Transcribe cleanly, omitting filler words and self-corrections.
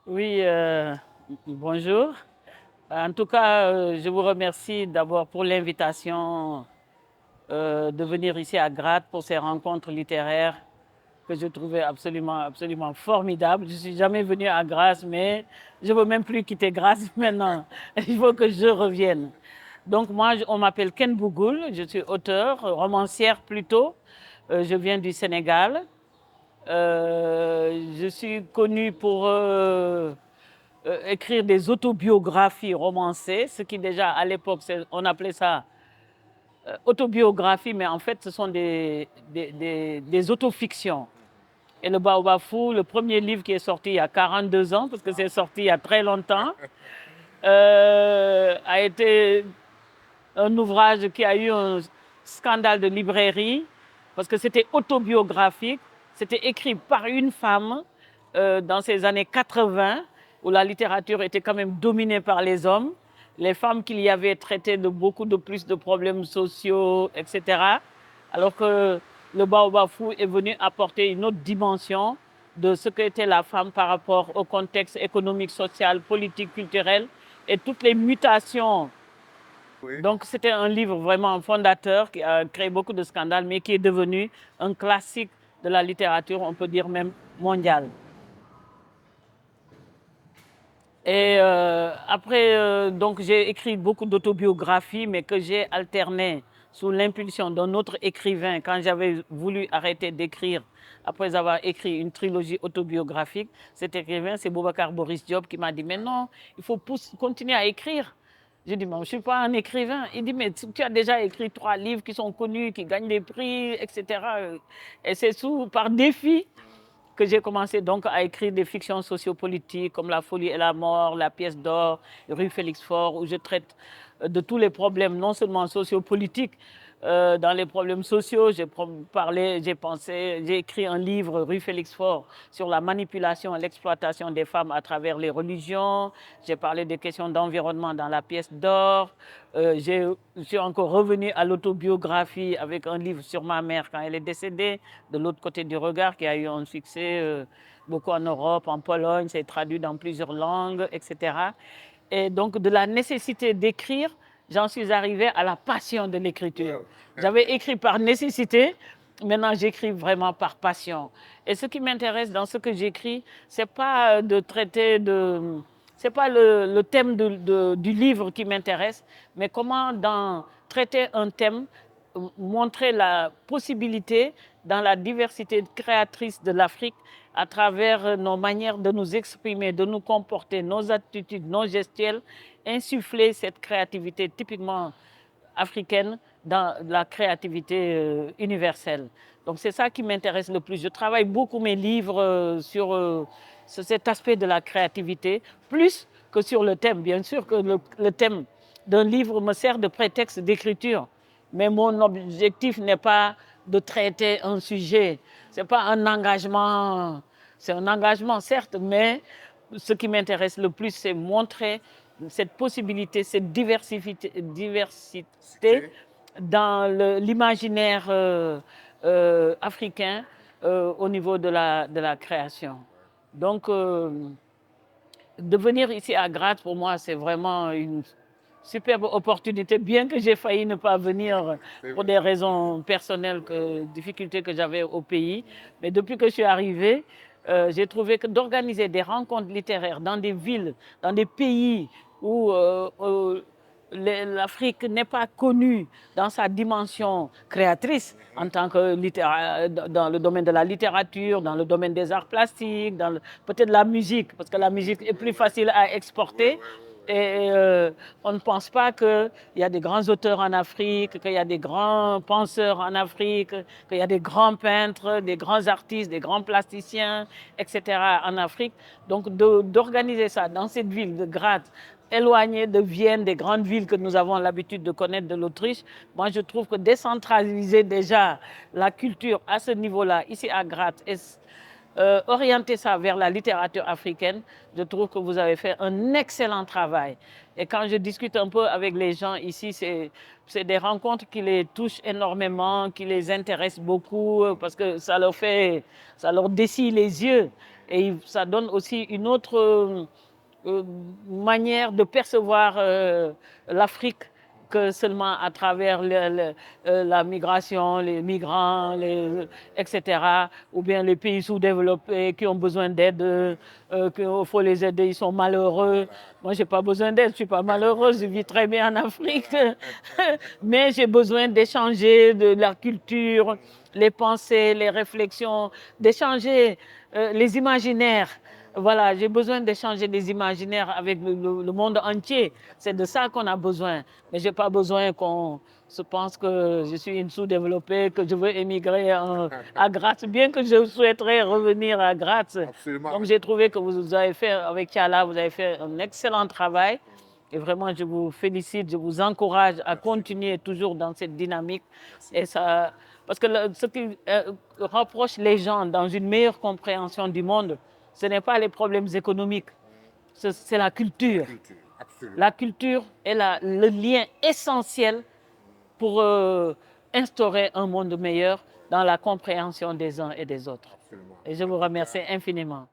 Oui, bonjour. En tout cas, je vous remercie d'abord pour l'invitation de venir ici à Gratte pour ces rencontres littéraires que je trouvais absolument formidables. Je ne suis jamais venue à Grasse, mais je ne veux même plus quitter Grasse maintenant. Il faut que je revienne. Donc moi, on m'appelle Ken Bougoul, je suis auteure, romancière plutôt. Je viens du Sénégal. Je suis connue pour écrire des autobiographies romancées, ce qui déjà à l'époque, on appelait ça autobiographie, mais en fait, ce sont des autofictions. Et le Baobab Fou, le premier livre qui est sorti il y a 42 ans, parce que c'est sorti il y a très longtemps, a été un ouvrage qui a eu un scandale de librairie, parce que c'était autobiographique, c'était écrit par une femme dans ces années 80, où la littérature était quand même dominée par les hommes. Les femmes qu'il y avait traitaient de beaucoup de plus de problèmes sociaux, etc. Alors que le Baobab Fou est venu apporter une autre dimension de ce qu'était la femme par rapport au contexte économique, social, politique, culturel et toutes les mutations. Oui. Donc c'était un livre vraiment fondateur qui a créé beaucoup de scandales, mais qui est devenu un classique de la littérature, on peut dire même mondiale. Et après, donc j'ai écrit beaucoup d'autobiographies, mais que j'ai alternées sous l'impulsion d'un autre écrivain quand j'avais voulu arrêter d'écrire après avoir écrit une trilogie autobiographique. Cet écrivain, c'est Boubacar Boris Diop qui m'a dit, mais non, il faut continuer à écrire. J'ai dit, mais je ne suis pas un écrivain. Il dit, mais tu as déjà écrit 3 livres qui sont connus, qui gagnent des prix, etc. Et c'est par défi que j'ai commencé donc à écrire des fictions sociopolitiques comme La folie et la mort, La pièce d'or, Rue Félix Faure, où je traite de tous les problèmes, non seulement sociopolitiques. Dans les problèmes sociaux, j'ai parlé, j'ai pensé, j'ai écrit un livre, Rue Félix Faure, sur la manipulation et l'exploitation des femmes à travers les religions. J'ai parlé des questions d'environnement dans La pièce d'or. Je suis encore revenu à l'autobiographie avec un livre sur ma mère quand elle est décédée, de l'autre côté du regard, qui a eu un succès beaucoup en Europe, en Pologne, c'est traduit dans plusieurs langues, etc. Et donc de la nécessité d'écrire, j'en suis arrivée à la passion de l'écriture. J'avais écrit par nécessité, maintenant j'écris vraiment par passion. Et ce qui m'intéresse dans ce que j'écris, c'est pas de traiter de c'est pas le thème du livre qui m'intéresse, mais comment traiter un thème, montrer la possibilité dans la diversité créatrice de l'Afrique à travers nos manières de nous exprimer, de nous comporter, nos attitudes, nos gestuels, insuffler cette créativité typiquement africaine dans la créativité universelle. Donc c'est ça qui m'intéresse le plus. Je travaille beaucoup mes livres sur cet aspect de la créativité, plus que sur le thème. Bien sûr que le thème d'un livre me sert de prétexte d'écriture, mais mon objectif n'est pas de traiter un sujet. C'est pas un engagement, c'est un engagement certes, mais ce qui m'intéresse le plus, c'est montrer cette possibilité, cette diversité dans l'imaginaire africain au niveau de la création. Donc, de venir ici à Gratte, pour moi, c'est vraiment une superbe opportunité, bien que j'ai failli ne pas venir pour des raisons personnelles, difficultés que j'avais au pays. Mais depuis que je suis arrivée, j'ai trouvé que d'organiser des rencontres littéraires dans des villes, dans des pays où l'Afrique n'est pas connue dans sa dimension créatrice, en tant que dans le domaine de la littérature, dans le domaine des arts plastiques, peut-être la musique, parce que la musique est plus facile à exporter. Et on ne pense pas qu'il y a des grands auteurs en Afrique, qu'il y a des grands penseurs en Afrique, qu'il y a des grands peintres, des grands artistes, des grands plasticiens, etc. en Afrique. Donc d'organiser ça dans cette ville de Graz, éloignée de Vienne, des grandes villes que nous avons l'habitude de connaître de l'Autriche, moi je trouve que décentraliser déjà la culture à ce niveau-là, ici à Graz, orienter ça vers la littérature africaine, je trouve que vous avez fait un excellent travail. Et quand je discute un peu avec les gens ici, c'est des rencontres qui les touchent énormément, qui les intéressent beaucoup, parce que ça leur dessille les yeux. Et ça donne aussi une autre manière de percevoir l'Afrique que seulement à travers la migration, les migrants, etc. Ou bien les pays sous-développés qui ont besoin d'aide, qu'il faut les aider, ils sont malheureux. Moi, je n'ai pas besoin d'aide, je ne suis pas malheureuse, je vis très bien en Afrique. Mais j'ai besoin d'échanger de la culture, les pensées, les réflexions, d'échanger les imaginaires. Voilà, j'ai besoin d'échanger des imaginaires avec le monde entier. C'est de ça qu'on a besoin. Mais je n'ai pas besoin qu'on se pense que je suis une sous-développée, que je veux émigrer à Graz, bien que je souhaiterais revenir à Graz. Absolument. Donc j'ai trouvé que vous avez fait, avec Tiala, vous avez fait un excellent travail. Et vraiment, je vous félicite, je vous encourage à continuer toujours dans cette dynamique. Et ça, parce que ce qui rapproche les gens dans une meilleure compréhension du monde, ce n'est pas les problèmes économiques, c'est la culture. Absolument. La culture est le lien essentiel pour instaurer un monde meilleur dans la compréhension des uns et des autres. Absolument. Et je vous remercie infiniment.